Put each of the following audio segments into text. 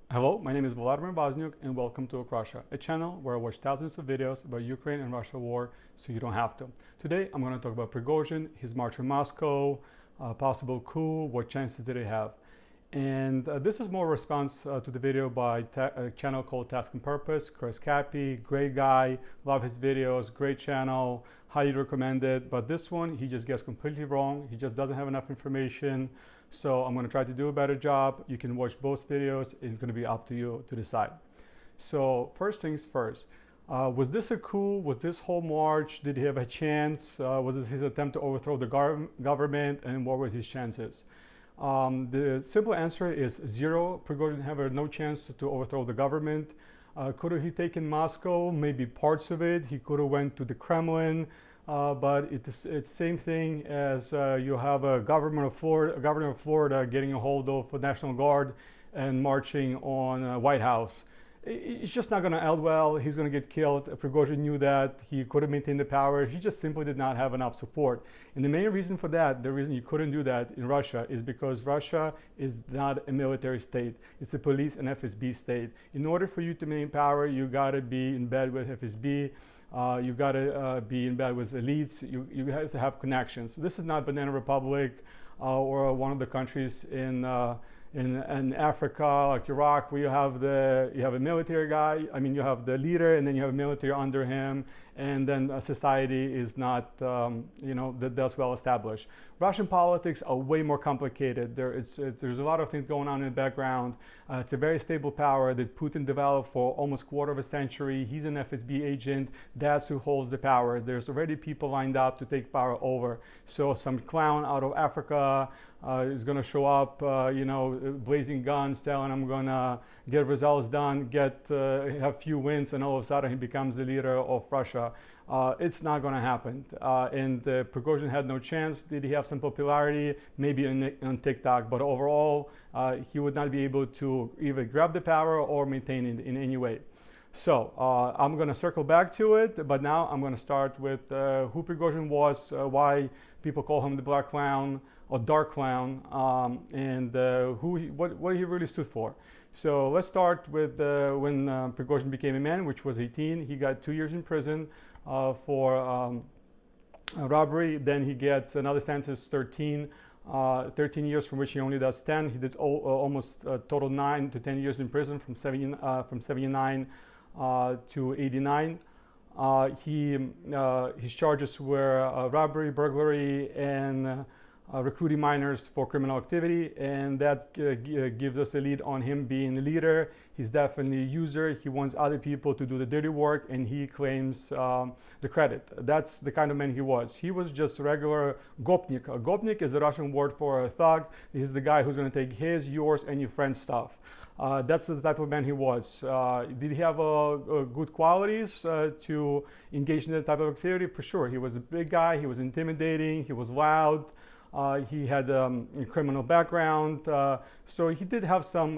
Hello, my name is Vladimir Bosniuk and welcome to Russia, a channel where I watch thousands of videos about Ukraine and Russia war so you don't have to. Today I'm going to talk about Prigozhin, his march to Moscow, possible coup, what chances did he have. And this is more response to the video by a channel called Task and Purpose. Chris Cappy, great guy, love his videos, great channel, highly recommend it. But this one, he just gets completely wrong. He just doesn't have enough information. So I'm going to try to do a better job. You can watch both videos. It's going to be up to you to decide. So first things first. Was this a coup? Was this whole march? Did he have a chance? Was this his attempt to overthrow the government? And what were his chances? The simple answer is zero. Prigozhin had no chance to overthrow the government. Could he taken Moscow? Maybe parts of it. He could have went to the Kremlin. But it's same thing as you have a governor of Florida getting a hold of the National Guard and marching on White House. It's just not going to end well. He's going to get killed. Prigozhin knew that. He couldn't maintain the power. He just simply did not have enough support. And the main reason for that, the reason you couldn't do that in Russia, is because Russia is not a military state. It's a police and FSB state. In order for you to maintain power, you got to be in bed with FSB. You got to be in bed with elites. You have to have connections. This is not Banana Republic or one of the countries in Africa, like Iraq, where you have a military guy. I mean, you have the leader, and then you have a military under him, and then society is not, that's well established. Russian politics are way more complicated. There's a lot of things going on in the background. It's a very stable power that Putin developed for almost a quarter of a century. He's an FSB agent. That's who holds the power. There's already people lined up to take power over. So some clown out of Africa is going to show up, blazing guns, telling I'm going to get results done, have few wins, and all of a sudden he becomes the leader of Russia. It's not going to happen. And Prigozhin had no chance. Did he have some popularity? Maybe on TikTok, but overall, he would not be able to either grab the power or maintain it in any way. So I'm going to circle back to it, but now I'm going to start with who Prigozhin was, why people call him the Black Clown or Dark Clown, and what he really stood for. So let's start with when Prigozhin became a man, which was 18. He got 2 years in prison for robbery. Then he gets another sentence, 13 years, from which he only does 10. He did almost total 9 to 10 years in prison from 79 to 89. His charges were robbery, burglary, and recruiting minors for criminal activity, and that gives us a lead on him being a leader. He's definitely a user. He wants other people to do the dirty work, and he claims the credit. That's the kind of man he was. He was just a regular gopnik. A gopnik is the Russian word for a thug. He's the guy who's going to take his, yours, and your friend's stuff. That's the type of man he was. Did he have good qualities to engage in that type of activity? For sure. He was a big guy. He was intimidating. He was loud. He had a criminal background, so he did have some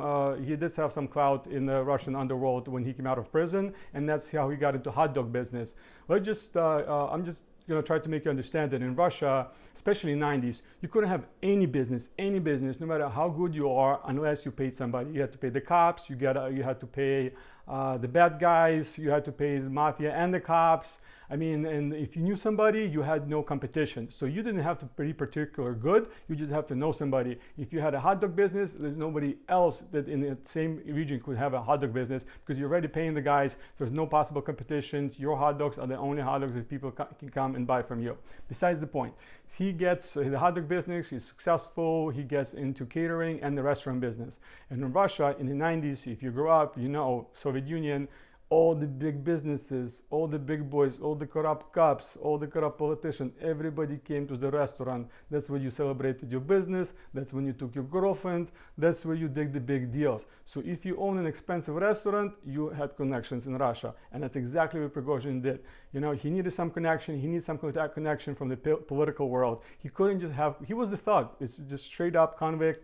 clout in the Russian underworld when he came out of prison, and that's how he got into hot dog business. I'm just try to make you understand that in Russia, especially in the 90s, you couldn't have any business, no matter how good you are, unless you paid somebody. You had to pay the cops, you had to pay the bad guys, you had to pay the mafia and the cops. I mean, and if you knew somebody, you had no competition. So you didn't have to be particular good, you just have to know somebody. If you had a hot dog business, there's nobody else that in the same region could have a hot dog business because you're already paying the guys. There's no possible competitions. Your hot dogs are the only hot dogs that people can come and buy from you. Besides the point, he gets the hot dog business, he's successful, he gets into catering and the restaurant business. And in Russia, in the 90s, if you grew up, Soviet Union, all the big businesses, all the big boys, all the corrupt cops, all the corrupt politicians, everybody came to the restaurant. That's where you celebrated your business. That's when you took your girlfriend. That's where you did the big deals. So if you own an expensive restaurant, you had connections in Russia. And that's exactly what Prigozhin did. He needed some connection. He needed some connection from the political world. He couldn't just he was the thug. It's just straight up convict.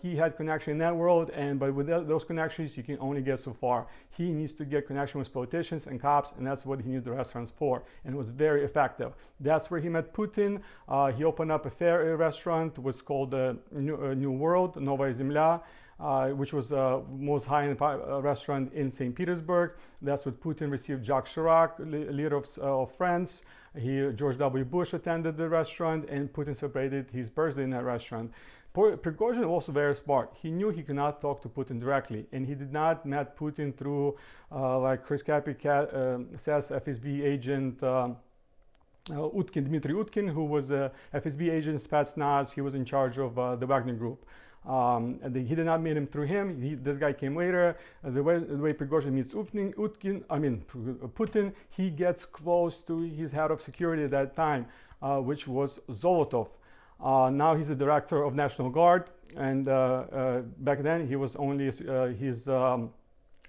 He had connection in that world, but with those connections, you can only get so far. He needs to get connection with politicians and cops, and that's what he needs the restaurants for. And it was very effective. That's where he met Putin. He opened up a restaurant, was called New World, Novaya Zemlya. which was most high-end restaurant in St. Petersburg. That's what Putin received Jacques Chirac, leader of France. George W. Bush attended the restaurant, and Putin celebrated his birthday in that restaurant. Prigozhin was also very smart. He knew he could not talk to Putin directly, and he did not met Putin through, like Chris Cappy says, FSB agent Dmitry Utkin, who was a FSB agent, Spetsnaz. He was in charge of the Wagner Group. He did not meet him through him. This guy came later. The way Prigozhin meets Putin, he gets close to his head of security at that time, which was Zolotov. Now he's the director of National Guard, and back then he was only his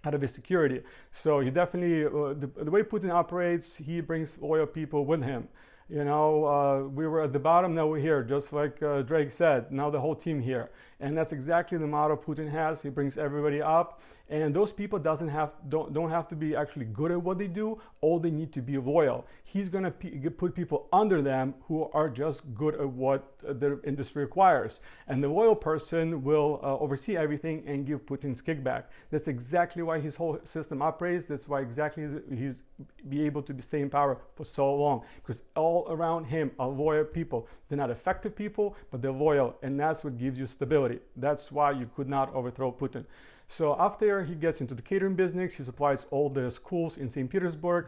head of his security. So he definitely, the way Putin operates, he brings loyal people with him. You know, we were at the bottom, now we're here, just like Drake said. Now the whole team here, and that's exactly the motto Putin has. He brings everybody up, and those people don't have to be actually good at what they do. All they need to be loyal. He's gonna put people under them who are just good at what the industry requires, and the loyal person will oversee everything and give Putin's kickback. That's exactly why his whole system operates. That's why exactly he's be able to stay in power for so long, because all around him are loyal people. They're not effective people, but they're loyal, and that's what gives you stability. That's why you could not overthrow Putin. So after he gets into the catering business, he supplies all the schools in St. Petersburg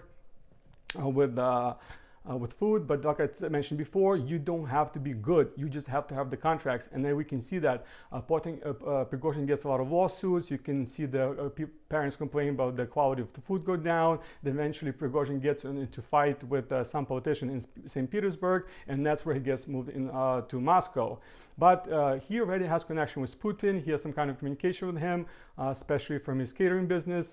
with food. But like I mentioned before, you don't have to be good. You just have to have the contracts. And then we can see that Prigozhin gets a lot of lawsuits. You can see the parents complain about the quality of the food go down. Then eventually Prigozhin gets into fight with some politician in St. Petersburg, and that's where he gets moved in to Moscow. But he already has connection with Putin. He has some kind of communication with him, especially from his catering business.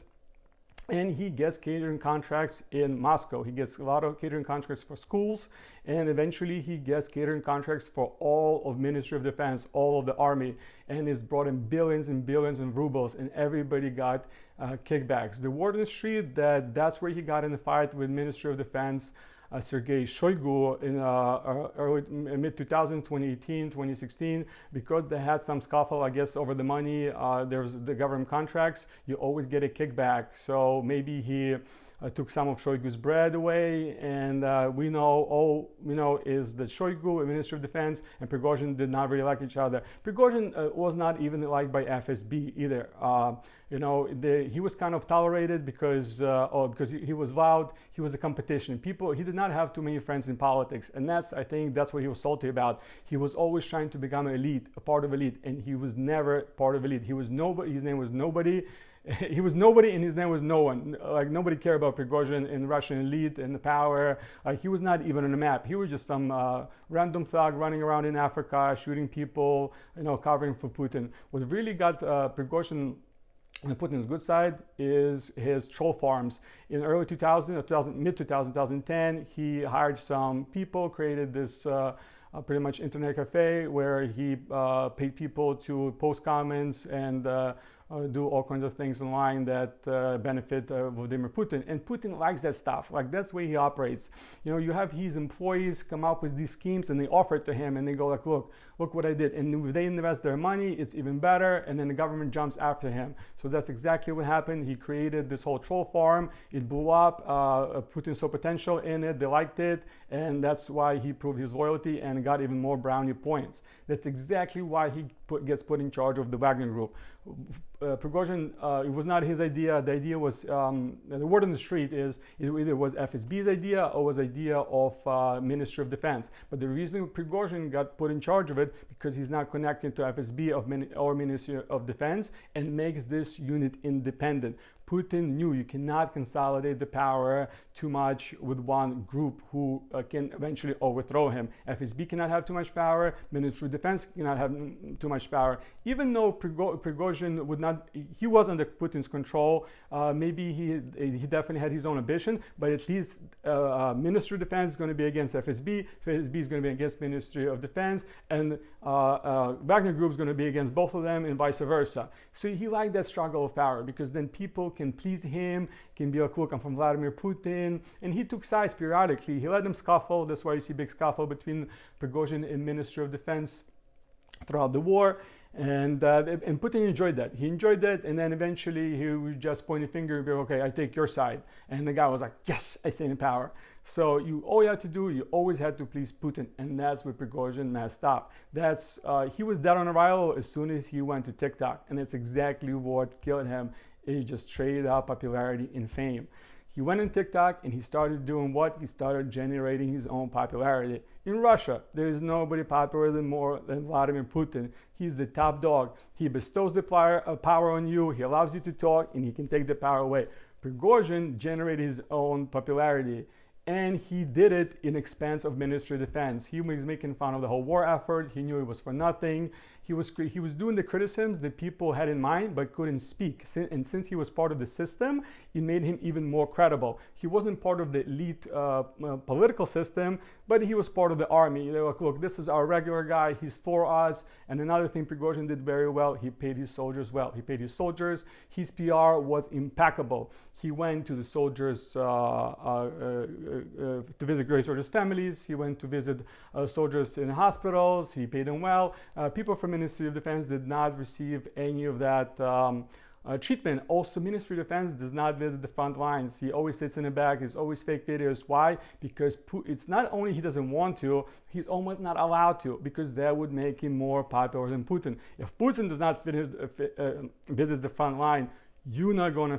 And he gets catering contracts in Moscow. He gets a lot of catering contracts for schools, and eventually he gets catering contracts for all of Ministry of Defense, all of the army, and it's brought in billions and billions of rubles, and everybody got kickbacks. The word on the street that's where he got in the fight with Ministry of Defense Sergei Shoigu in early mid-2000, 2018, 2016, because they had some scuffle, I guess, over the money. There's the government contracts. You always get a kickback. So maybe he took some of Shoigu's bread away, and we know is that Shoigu, Minister of Defense, and Prigozhin did not really like each other. Prigozhin was not even liked by FSB either. He was kind of tolerated because he was loud. He was a competition. He did not have too many friends in politics, and I think that's what he was salty about. He was always trying to become elite, a part of elite, and he was never part of elite. He was nobody. His name was nobody. He was nobody, and his name was no one. Like, nobody cared about Prigozhin in Russian elite and the power. He was not even on the map. He was just some random thug running around in Africa, shooting people, covering for Putin. What really got Prigozhin on Putin's good side is his troll farms. In early 2000, mid-2000, 2010, he hired some people, created this pretty much internet cafe where he paid people to post comments and do all kinds of things online that benefit Vladimir Putin. And Putin likes that stuff. Like, that's the way he operates. You have his employees come up with these schemes, and they offer it to him, and they go like, look what I did. And if they invest their money, it's even better. And then the government jumps after him. So that's exactly what happened. He created this whole troll farm. It blew up. Putin saw potential in it. They liked it. And that's why he proved his loyalty and got even more brownie points. That's exactly why he gets put in charge of the Wagner Group. Prigozhin, it was not his idea. The idea was, the word on the street is, it either was FSB's idea or was idea of Ministry of Defense. But the reason Prigozhin got put in charge of it, because he's not connected to FSB or Ministry of Defense, and makes this unit independent. Putin knew you cannot consolidate the power too much with one group who can eventually overthrow him. FSB cannot have too much power. Ministry of Defense cannot have too much power. Even though Prigozhin he was under Putin's control. Maybe he definitely had his own ambition, but at least Ministry of Defense is going to be against FSB. FSB is going to be against Ministry of Defense, and Wagner Group is going to be against both of them, and vice versa. So he liked that struggle of power, because then people can please him, can be like, look, I'm from Vladimir Putin. And he took sides periodically. He let them scuffle. That's why you see big scuffle between Prigozhin and Ministry of Defense throughout the war. And Putin enjoyed that. He enjoyed that, and then eventually he would just point a finger and be, okay, I take your side. And the guy was like, yes, I stay in power. So all you had to do, you always had to please Putin, and that's where Prigozhin messed up. He was dead on arrival as soon as he went to TikTok, and that's exactly what killed him. He just traded up popularity and fame. He went on TikTok and he started doing what? He started generating his own popularity. In Russia, there is nobody popular than Vladimir Putin. He's the top dog. He bestows the power on you, he allows you to talk, and he can take the power away. Prigozhin generated his own popularity, and he did it in expense of Ministry of Defense. He was making fun of the whole war effort. He knew it was for nothing. He was doing the criticisms that people had in mind but couldn't speak. And since he was part of the system, it made him even more credible. He wasn't part of the elite political system, but he was part of the army. They were like, look, this is our regular guy. He's for us. And another thing Prigozhin did very well, he paid his soldiers well. He paid his soldiers. His PR was impeccable. He went to the soldiers to visit great soldiers' families. He went to visit soldiers in hospitals. He paid them well. People from Ministry of Defense did not receive any of that treatment. Also, Ministry of Defense does not visit the front lines. He always sits in the back. There's always fake videos. Why? Because it's not only he doesn't want to, he's almost not allowed to, because that would make him more popular than Putin. If Putin does not visit the front line, you're not going to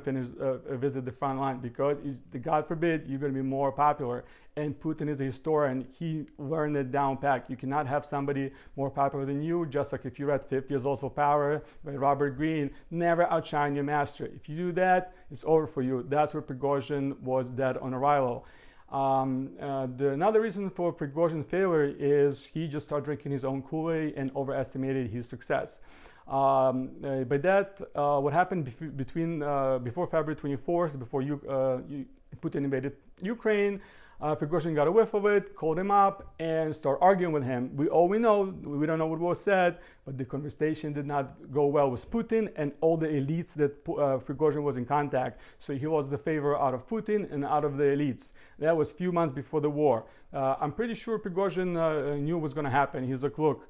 visit the front line, because God forbid you're going to be more popular. And Putin is a historian. He learned it down pat. You cannot have somebody more popular than you. Just like if you read 50 Years Old for Power by Robert Greene, never outshine your master. If you do that, it's over for you. That's where Prigozhin was dead on arrival. Another reason for Prigozhin's failure is he just started drinking his own Kool-Aid and overestimated his success. By that, what happened before February 24th, before Putin invaded Ukraine, Prigozhin got a whiff of it, called him up, and started arguing with him. We don't know what was said, but the conversation did not go well with Putin and all the elites that Prigozhin was in contact. So he lost the favor out of Putin and out of the elites. That was a few months before the war. I'm pretty sure Prigozhin knew what was going to happen. He's like, look,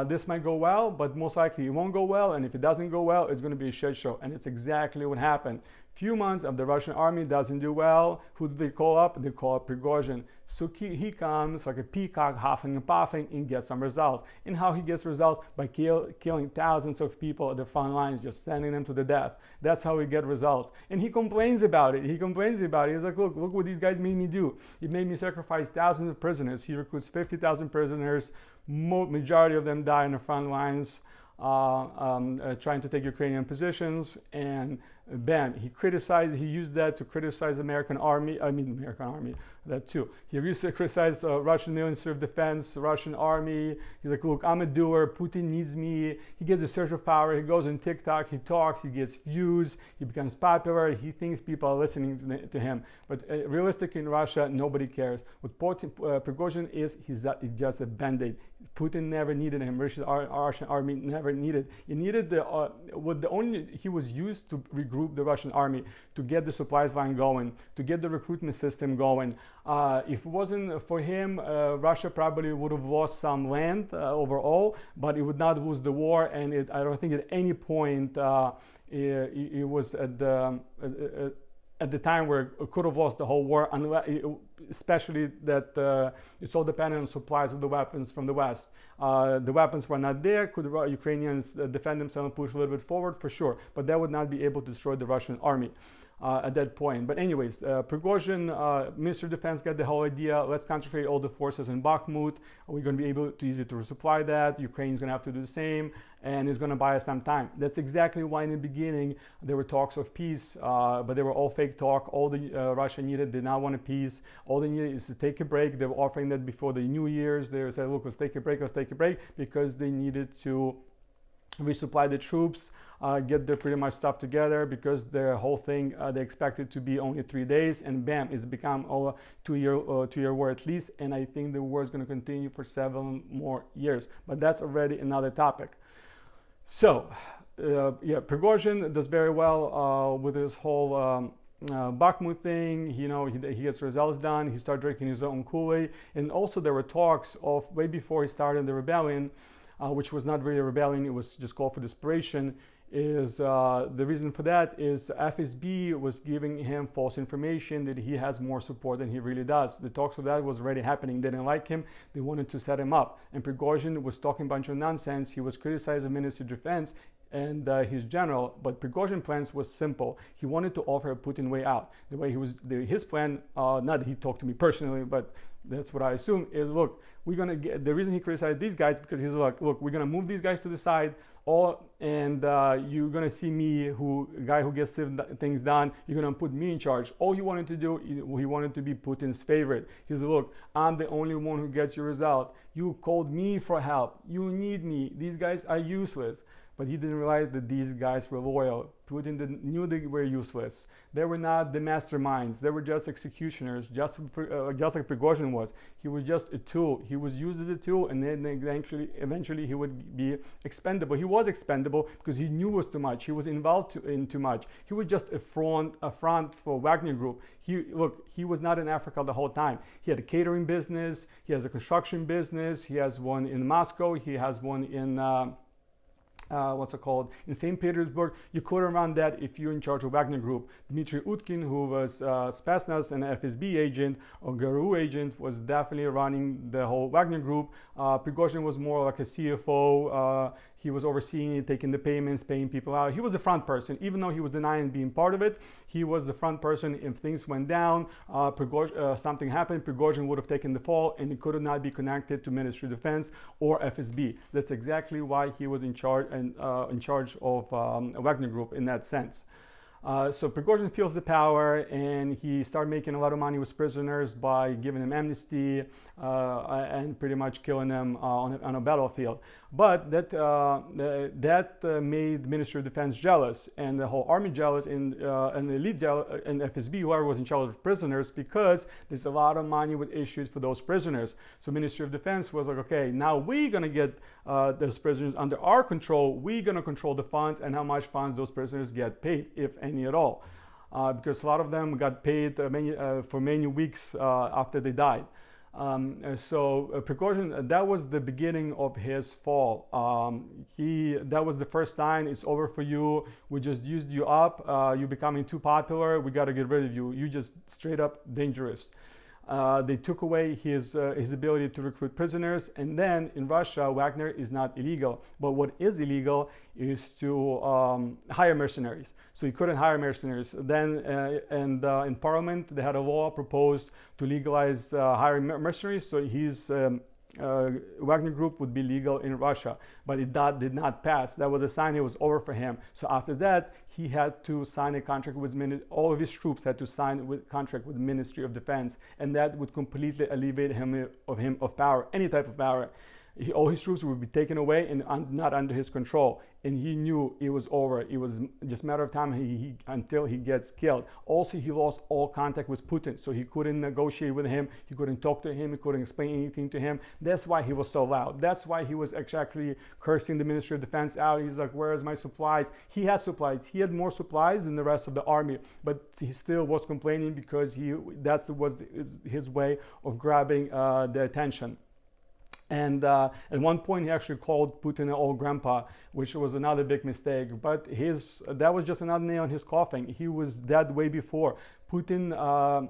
this might go well, but most likely it won't go well. And if it doesn't go well, it's going to be a shit show. And it's exactly what happened. Few months of the Russian army doesn't do well. Who do they call up? They call up Prigozhin. So he comes like a peacock, huffing and puffing, and gets some results. And how he gets results? By killing thousands of people at the front lines, just sending them to the death. That's how he gets results. And he complains about it. He's like, look what these guys made me do. It made me sacrifice thousands of prisoners. He recruits 50,000 prisoners. Majority of them die in the front lines, trying to take Ukrainian positions, and bam, he used that to criticize American army, that too. He used to criticize Russian Ministry of Defense, Russian army. He's like, look, I'm a doer, Putin needs me. He gets a surge of power, he goes on TikTok, he talks, he gets views, he becomes popular, he thinks people are listening to him. But realistically in Russia, nobody cares. What Prigozhin is, he's just a band-aid. Putin never needed him, Russian army never needed. He needed he was used to regroup the Russian army, to get the supplies line going, to get the recruitment system going. If it wasn't for him, Russia probably would have lost some land overall, but it would not lose the war. And I don't think at any point it was at the time where it could have lost the whole war, especially that it's all dependent on supplies of the weapons from the West. The weapons were not there. Could the Ukrainians defend themselves and push a little bit forward? For sure, but that would not be able to destroy the Russian army at that point. But anyways, Prigozhin, Minister of Defense, got the whole idea. Let's concentrate all the forces in Bakhmut. We're going to be able to easily to resupply that. Ukraine's going to have to do the same, and it's going to buy us some time. That's exactly why in the beginning there were talks of peace, but they were all fake talk. All Russia needed did not want a peace. All they needed is to take a break. They were offering that before the New Year's. They said, look, let's take a break, because they needed to resupply the troops, get their pretty much stuff together, because their whole thing they expected to be only 3 days, and bam, it's become a two-year war at least. And I think the war is going to continue for 7 more years, but that's already another topic. So Prigozhin does very well with his whole Bakhmut thing. He gets results done. He started drinking his own Kool-Aid. And also there were talks of, way before he started the rebellion, which was not really a rebellion, it was just call for desperation, is the reason for that is FSB was giving him false information that he has more support than he really does. The talks of that was already happening. They didn't like him. They wanted to set him up. And Prigozhin was talking a bunch of nonsense. He was criticizing the Ministry of Defense and his general, but Prigozhin's plans was simple. He wanted to offer a Putin way out. The way his plan, not that he talked to me personally, but that's what I assume, is look, we're gonna get, the reason he criticized these guys because he's like, look, we're gonna move these guys to the side, and you're gonna see me, guy who gets things done. You're gonna put me in charge. All he wanted to do, he wanted to be Putin's favorite. He said, look, I'm the only one who gets your result. You called me for help. You need me. These guys are useless. But he didn't realize that these guys were loyal. Putin knew they were useless. They were not the masterminds. They were just executioners, just like Prigozhin was. He was just a tool. He was used as a tool, and then eventually he would be expendable. He was expendable because he knew it was too much. He was involved in too much. He was just a front for Wagner Group. He was not in Africa the whole time. He had a catering business. He has a construction business. He has one in Moscow. He has one in in St. Petersburg. You couldn't run that if you're in charge of Wagner Group. Dmitry Utkin, who was Spetsnaz and FSB agent or GRU agent, was definitely running the whole Wagner Group. Prigozhin was more like a CFO. He was overseeing it, taking the payments, paying people out. He was the front person. Even though he was denying being part of it, he was the front person. If things went down, something happened, Prigozhin would have taken the fall, and he could not be connected to Ministry of Defense or FSB. That's exactly why he was in charge of Wagner Group in that sense. So Prigozhin feels the power, and he started making a lot of money with prisoners by giving them amnesty and pretty much killing them on a battlefield. But that made the Ministry of Defense jealous, and the whole army jealous, and the elite jealous, and FSB, whoever was in charge of prisoners, because there's a lot of money with issues for those prisoners. So Ministry of Defense was like, okay, now we're gonna get those prisoners under our control. We're gonna control the funds and how much funds those prisoners get paid, if any at all, because a lot of them got paid for many weeks after they died. Prigozhin, that was the beginning of his fall. That was the first sign. It's over for you. We just used you up. You're becoming too popular. We got to get rid of you. You just straight up dangerous. They took away his ability to recruit prisoners, and then in Russia, Wagner is not illegal. But what is illegal is to hire mercenaries. So he couldn't hire mercenaries. Then, in Parliament, they had a law proposed to legalize hiring mercenaries. So his Wagner Group would be legal in Russia, but it did not pass. That was a sign it was over for him. So after that, he had to sign a contract with all of his troops had to sign a contract with the Ministry of Defense, and that would completely alleviate him of power, any type of power. All his troops would be taken away and not under his control, and he knew it was over. It was just a matter of time until he gets killed. Also, he lost all contact with Putin, so he couldn't negotiate with him. He couldn't talk to him. He couldn't explain anything to him. That's why he was so loud. That's why he was actually cursing the Ministry of Defense out. He's like, "Where's my supplies?" He had supplies. He had more supplies than the rest of the army, but he still was complaining because that was his way of grabbing the attention. And at one point, he actually called Putin an old grandpa, which was another big mistake. But that was just another nail in his coffin. He was that way before. Putin,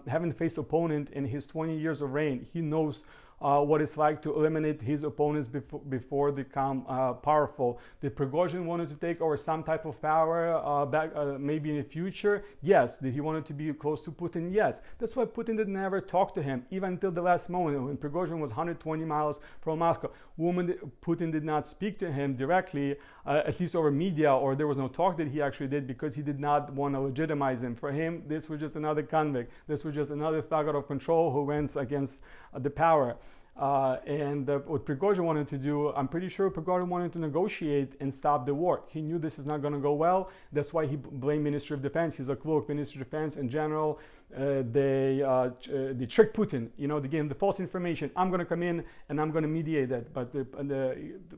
having faced opponent in his 20 years of reign, he knows what it's like to eliminate his opponents before they become powerful. Did Prigozhin wanted to take over some type of power maybe in the future? Yes. Did he want to be close to Putin? Yes. That's why Putin did never talk to him, even until the last moment when Prigozhin was 120 miles from Moscow. Putin did not speak to him directly, at least over media, or there was no talk that he actually did, because he did not want to legitimize him. For him, this was just another convict. This was just another thug out of control who went against the power. What Prigozhin wanted to do, I'm pretty sure Prigozhin wanted to negotiate and stop the war. He knew this is not going to go well. That's why he blamed Ministry of Defense. He's like, look, Ministry of Defense in general, they tricked Putin. You know, they gave him the false information. I'm going to come in and I'm going to mediate that. But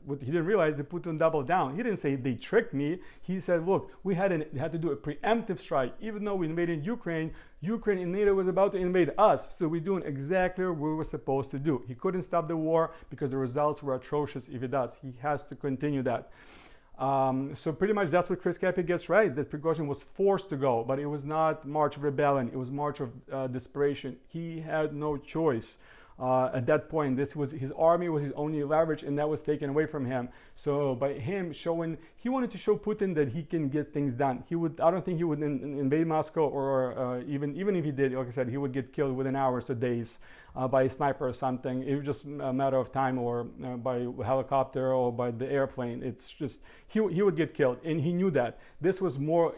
what he didn't realize, that Putin doubled down. He didn't say they tricked me. He said, look, we had to do a preemptive strike. Even though we invaded Ukraine, Ukraine and NATO was about to invade us. So we're doing exactly what we were supposed to do. He couldn't stop the war because the results were atrocious if he does. He has to continue that. So pretty much that's what Chris Cappy gets right, that Prigozhin was forced to go, but it was not march of rebellion, it was march of desperation. He had no choice. At that point, this was his army was his only leverage, and that was taken away from him. So by him showing, he wanted to show Putin that he can get things done. I don't think he would invade Moscow, or even if he did, like I said, he would get killed within hours or days by a sniper or something. It was just a matter of time, or by helicopter or by the airplane. It's just he would get killed, and he knew that. This was more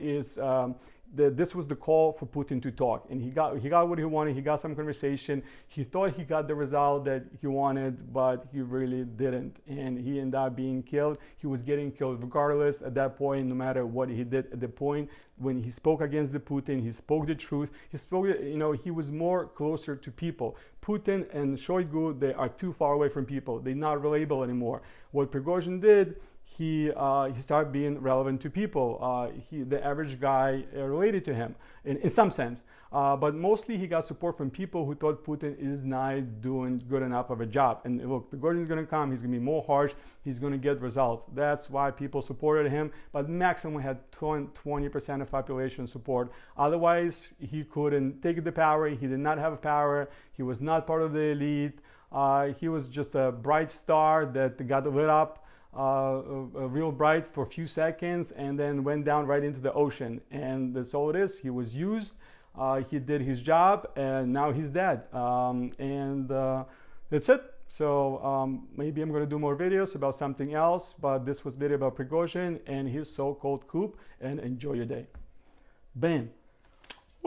this was the call for Putin to talk, and he got what he wanted. He got some conversation. He thought he got the result that he wanted, but he really didn't, and he ended up being killed. He was getting killed regardless at that point, no matter what he did. At the point when he spoke against the Putin, he spoke the truth. He spoke, you know, he was more closer to people. Putin and Shoigu, they are too far away from people. They're not relatable anymore. What Prigozhin did, he started being relevant to people. The average guy related to him in some sense. But mostly he got support from people who thought Putin is not doing good enough of a job. And look, Prigozhin is going to come, he's going to be more harsh, he's going to get results. That's why people supported him, but maximum had 20% of population support. Otherwise, he couldn't take the power, he did not have power, he was not part of the elite. He was just a bright star that got lit up real bright for a few seconds and then went down right into the ocean. And that's all it is. He was used, he did his job, and now he's dead. That's it. So maybe I'm going to do more videos about something else, but this was a video about Prigozhin and his so-called coup, and enjoy your day. Bam.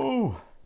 Ooh.